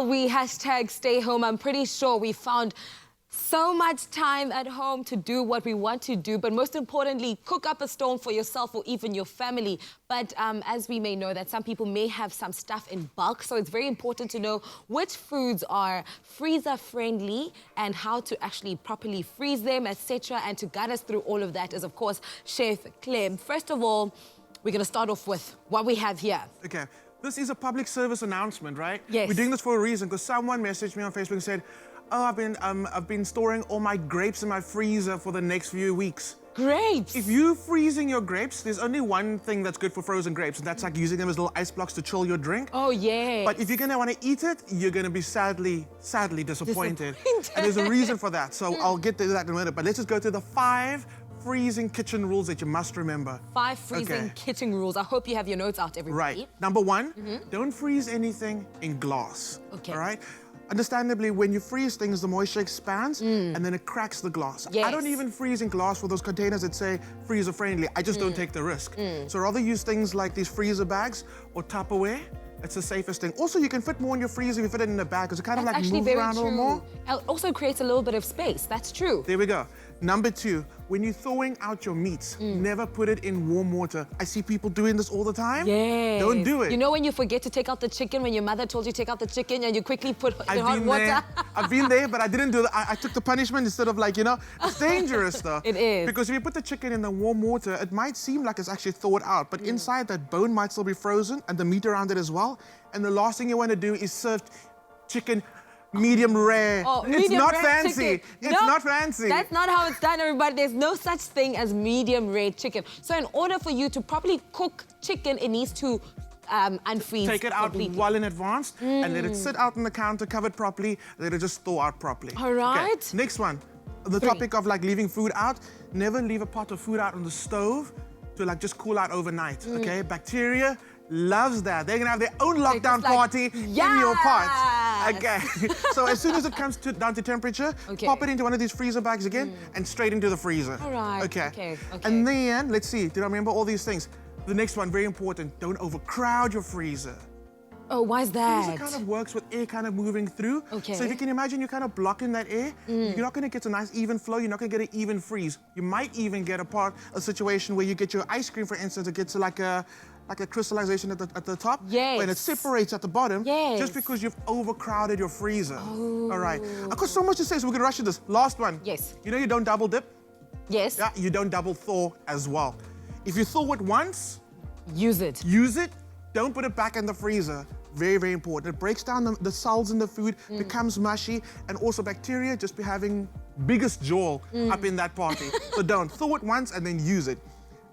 We hashtag stay home. I'm pretty sure we found so much time at home to do what we want to do, but most importantly, cook up a stone for yourself or even your family. But as we may know that some people may have some stuff in bulk, so it's very important to know which foods are freezer friendly and how to actually properly freeze them, etc. And to guide us through all of that is, of course, Chef Clem. First of all, we're going to start off with what we have here. Okay. This is a public service announcement, right? Yes. We're doing this for a reason, because someone messaged me on Facebook and said, oh, I've been storing all my grapes in my freezer for the next few weeks. Grapes? If you're freezing your grapes, there's only one thing that's good for frozen grapes, and that's like using them as little ice blocks to chill your drink. Oh, yeah. But if you're gonna wanna eat it, you're gonna be sadly disappointed. And there's a reason for that, so I'll get to that in a minute. But let's just go to the 5 freezing kitchen rules that you must remember. 5 freezing kitchen rules. I hope you have your notes out, everybody. Right. Number 1, don't freeze anything in glass. Okay. All right? Understandably, when you freeze things, the moisture expands and then it cracks the glass. Yes. I don't even freeze in glass for those containers that say freezer friendly. I just don't take the risk. So rather use things like these freezer bags or Tupperware. It's the safest thing. Also, you can fit more in your freezer if you fit it in the bag, because it kind of like moves around a little more. It also creates a little bit of space. That's true. There we go. Number 2, when you're thawing out your meats, never put it in warm water. I see people doing this all the time. Yes. Don't do it. You know when you forget to take out the chicken, when your mother told you to take out the chicken and you quickly put it in hot water? I've been there, but I didn't do that. I took the punishment instead of, like, you know, it's dangerous though. It is. Because if you put the chicken in the warm water, it might seem like it's actually thawed out, but inside that bone might still be frozen and the meat around it as well. And the last thing you want to do is serve chicken medium rare. Oh, it's not fancy. It's not fancy. That's not how it's done, everybody. There's no such thing as medium rare chicken. So in order for you to properly cook chicken, it needs to unfreeze. Take it out completely. well in advance and let it sit out on the counter, covered properly, let it just thaw out properly. All right. Okay, next one. The topic of like leaving food out. Never leave a pot of food out on the stove to like just cool out overnight, okay? Bacteria loves that. They're gonna have their own lockdown party in your pot. Okay. So as soon as it comes down to temperature, pop it into one of these freezer bags again and straight into the freezer. All right. Okay. And then, let's see, did I remember all these things? The next one, very important, don't overcrowd your freezer. Oh, why is that? Freezer kind of works with air kind of moving through. Okay. So if you can imagine, you're kind of blocking that air. You're not going to get a nice even flow. You're not going to get an even freeze. You might even get a situation where you get your ice cream, for instance, it gets to like a crystallization at the top. Yes. When it separates at the bottom. Yes. Just because you've overcrowded your freezer. Oh. All right. I've got so much to say, so we're going to rush to this. Last one. Yes. You know you don't double dip? Yes. Yeah, you don't double thaw as well. If you thaw it once, use it. Use it. Don't put it back in the freezer. Very, very important. It breaks down the cells in the food, becomes mushy, and also bacteria just be having biggest jaw up in that party. So don't. Thaw it once and then use it.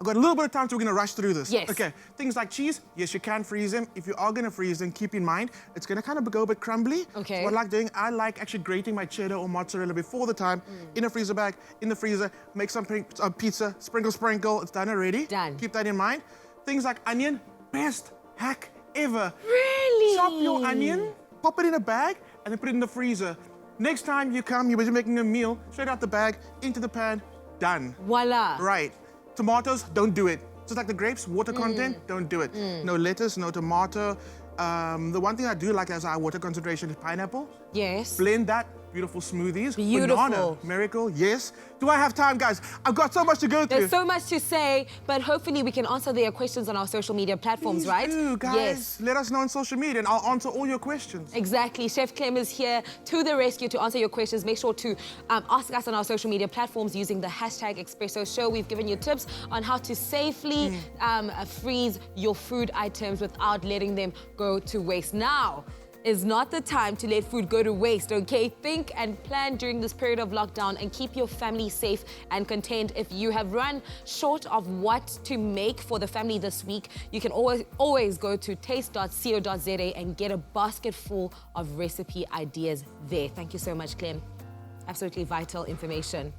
I've got a little bit of time, so we're gonna rush through this. Yes. Okay, things like cheese, yes, you can freeze them. If you are gonna freeze them, keep in mind, it's gonna kind of go a bit crumbly. Okay. So what I like doing, I like actually grating my cheddar or mozzarella before the time, in a freezer bag, in the freezer, make some pizza, sprinkle, it's done already. Done. Keep that in mind. Things like onion, best hack ever. Really? Chop your onion, pop it in a bag, and then put it in the freezer. Next time you come, you're busy making a meal, straight out the bag, into the pan, done. Voila. Right. Tomatoes, don't do it. Just like the grapes, water content, don't do it. No lettuce, no tomato. The one thing I do like as our water concentration is pineapple. Yes. Blend that. Beautiful smoothies. Beautiful. Banana, miracle, yes. Do I have time, guys? I've got so much to go through. There's so much to say, but hopefully we can answer their questions on our social media platforms, right? Do, guys. Yes. Let us know on social media and I'll answer all your questions. Exactly. Chef Clem is here to the rescue to answer your questions. Make sure to ask us on our social media platforms using the hashtag Espresso Show. We've given you tips on how to safely freeze your food items without letting them go to waste. Now is not the time to let food go to waste, okay? Think and plan during this period of lockdown and keep your family safe and contained. If you have run short of what to make for the family this week, you can always go to taste.co.za and get a basket full of recipe ideas there. Thank you so much, Clem. Absolutely vital information.